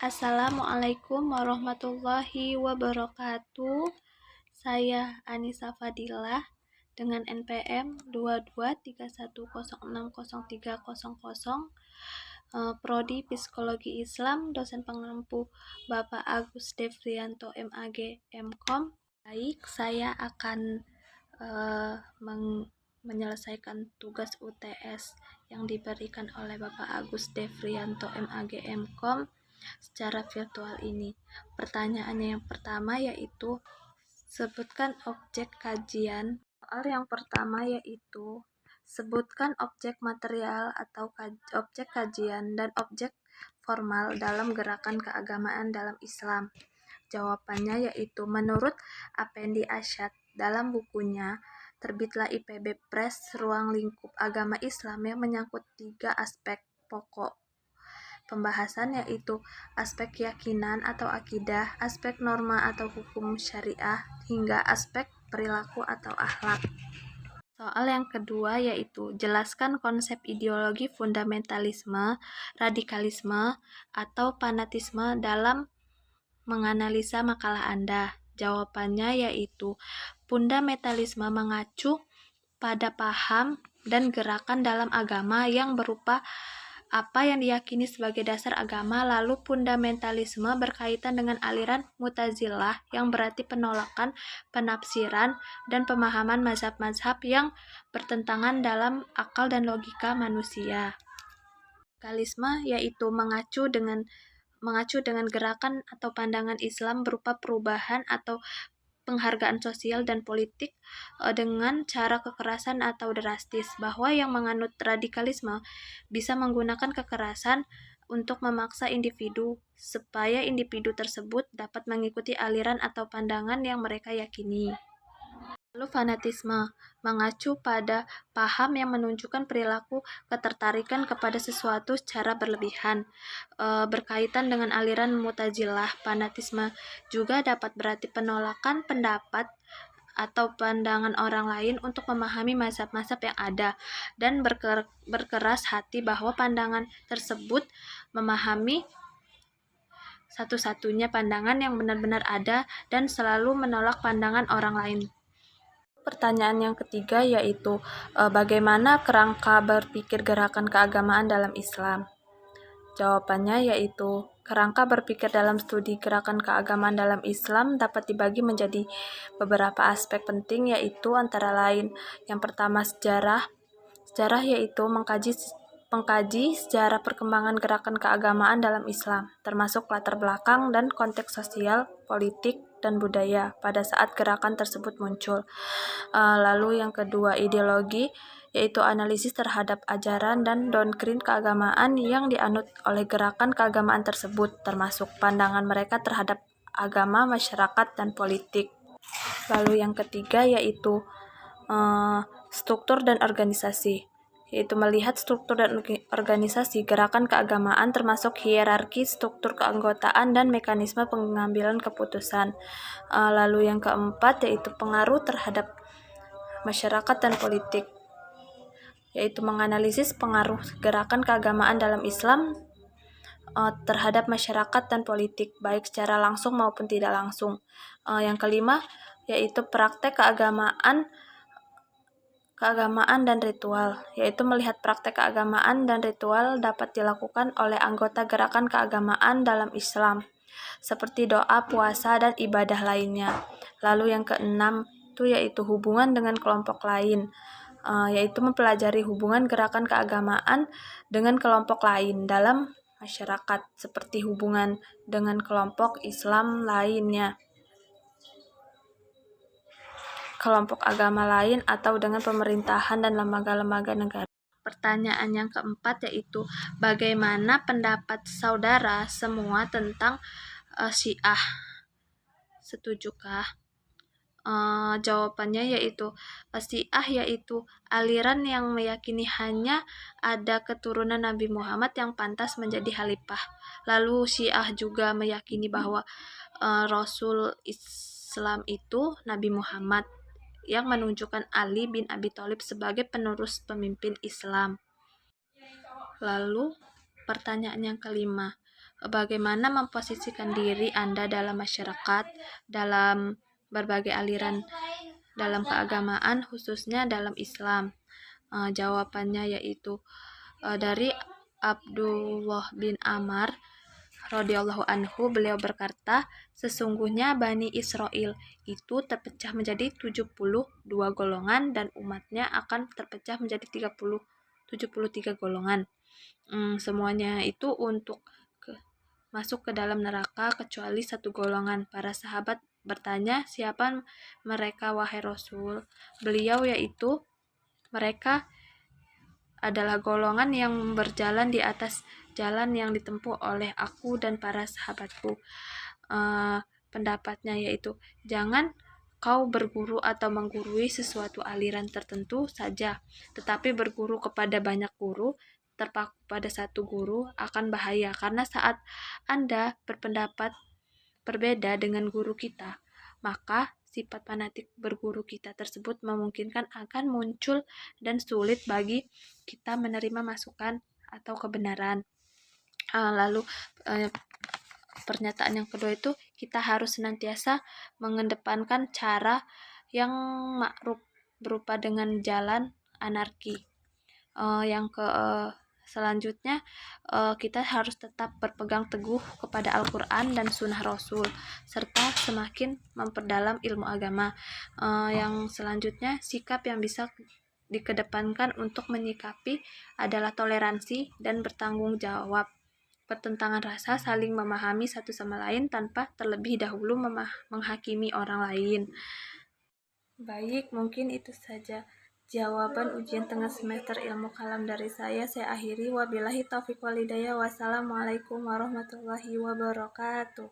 Assalamualaikum warahmatullahi wabarakatuh. Saya Anissa Fadilah dengan NPM 2231060300, Prodi Psikologi Islam, dosen pengampu Bapak Agus Devrianto MAG MKom. Baik, saya akan menyelesaikan tugas UTS yang diberikan oleh Bapak Agus Devrianto MAG MKom secara virtual ini. Pertanyaannya yang pertama yaitu sebutkan objek kajian. Soal yang pertama yaitu sebutkan objek material atau objek kajian dan objek formal dalam gerakan keagamaan dalam Islam. Jawabannya yaitu menurut Apendi Asyad dalam bukunya terbitlah IPB Press Ruang Lingkup Agama Islam yang menyangkut 3 aspek pokok pembahasan, yaitu aspek keyakinan atau akidah, aspek norma atau hukum syariah, hingga aspek perilaku atau akhlak. Soal yang kedua yaitu jelaskan konsep ideologi fundamentalisme, radikalisme, atau fanatisme dalam menganalisa makalah Anda. Jawabannya yaitu fundamentalisme mengacu pada paham dan gerakan dalam agama yang berupa apa yang diyakini sebagai dasar agama, lalu fundamentalisme berkaitan dengan aliran Mu'tazilah yang berarti penolakan, penafsiran, dan pemahaman mazhab-mazhab yang bertentangan dalam akal dan logika manusia. Radikalisme yaitu mengacu dengan gerakan atau pandangan Islam berupa perubahan atau penghargaan sosial dan politik dengan cara kekerasan atau drastis, bahwa yang menganut radikalisme bisa menggunakan kekerasan untuk memaksa individu supaya individu tersebut dapat mengikuti aliran atau pandangan yang mereka yakini. Lalu fanatisme mengacu pada paham yang menunjukkan perilaku ketertarikan kepada sesuatu secara berlebihan. Berkaitan dengan aliran Mu'tazilah, fanatisme juga dapat berarti penolakan pendapat atau pandangan orang lain untuk memahami mazhab-mazhab yang ada, dan berkeras hati bahwa pandangan tersebut memahami satu-satunya pandangan yang benar-benar ada dan selalu menolak pandangan orang lain. Pertanyaan yang ketiga yaitu bagaimana kerangka berpikir gerakan keagamaan dalam Islam? Jawabannya yaitu kerangka berpikir dalam studi gerakan keagamaan dalam Islam dapat dibagi menjadi beberapa aspek penting, yaitu antara lain yang pertama sejarah. Sejarah yaitu mengkaji sejarah perkembangan gerakan keagamaan dalam Islam, termasuk latar belakang dan konteks sosial, politik, dan budaya pada saat gerakan tersebut muncul. Lalu yang kedua ideologi, yaitu analisis terhadap ajaran dan doktrin keagamaan yang dianut oleh gerakan keagamaan tersebut, termasuk pandangan mereka terhadap agama, masyarakat, dan politik. Lalu yang ketiga yaitu struktur dan organisasi, yaitu melihat struktur dan organisasi gerakan keagamaan termasuk hierarki, struktur keanggotaan, dan mekanisme pengambilan keputusan. Lalu yang keempat yaitu pengaruh terhadap masyarakat dan politik, yaitu menganalisis pengaruh gerakan keagamaan dalam Islam terhadap masyarakat dan politik, baik secara langsung maupun tidak langsung. Yang kelima yaitu praktek keagamaan dan ritual, yaitu melihat praktek keagamaan dan ritual dapat dilakukan oleh anggota gerakan keagamaan dalam Islam, seperti doa, puasa, dan ibadah lainnya. Lalu yang keenam itu yaitu hubungan dengan kelompok lain, yaitu mempelajari hubungan gerakan keagamaan dengan kelompok lain dalam masyarakat, seperti hubungan dengan kelompok Islam lainnya, kelompok agama lain, atau dengan pemerintahan dan lembaga-lembaga negara. Pertanyaan yang keempat yaitu bagaimana pendapat saudara semua tentang Syiah? Setujukah? Jawabannya yaitu Syiah yaitu aliran yang meyakini hanya ada keturunan Nabi Muhammad yang pantas menjadi khalifah. Lalu Syiah juga meyakini bahwa Rasul Islam itu Nabi Muhammad, yang menunjukkan Ali bin Abi Thalib sebagai penerus pemimpin Islam. Lalu pertanyaan yang kelima, bagaimana memposisikan diri Anda dalam masyarakat, dalam berbagai aliran dalam keagamaan, khususnya dalam Islam. Jawabannya yaitu dari Abdullah bin Amr radhiyallahu anhu, beliau berkata, sesungguhnya Bani Israel itu terpecah menjadi 72 golongan dan umatnya akan terpecah menjadi 73 golongan. Semuanya itu untuk masuk ke dalam neraka kecuali satu golongan. Para sahabat bertanya, siapa mereka wahai Rasul? Beliau yaitu mereka adalah golongan yang berjalan di atas jalan yang ditempuh oleh aku dan para sahabatku. Pendapatnya yaitu, jangan kau berguru atau menggurui sesuatu aliran tertentu saja, tetapi berguru kepada banyak guru, terpaku pada satu guru akan bahaya, karena saat Anda berpendapat berbeda dengan guru kita, maka sifat fanatik berguru kita tersebut memungkinkan akan muncul dan sulit bagi kita menerima masukan atau kebenaran. Lalu pernyataan yang kedua itu, kita harus senantiasa mengedepankan cara yang ma'ruf berupa dengan jalan anarki. Selanjutnya, kita harus tetap berpegang teguh kepada Al-Quran dan Sunnah Rasul, serta semakin memperdalam ilmu agama. Yang selanjutnya, sikap yang bisa dikedepankan untuk menyikapi adalah toleransi dan bertanggung jawab. Pertentangan rasa, saling memahami satu sama lain tanpa terlebih dahulu menghakimi orang lain. Baik, mungkin itu saja jawaban ujian tengah semester ilmu kalam dari saya. Saya akhiri. Wabillahi taufiq walhidayah. Wassalamualaikum warahmatullahi wabarakatuh.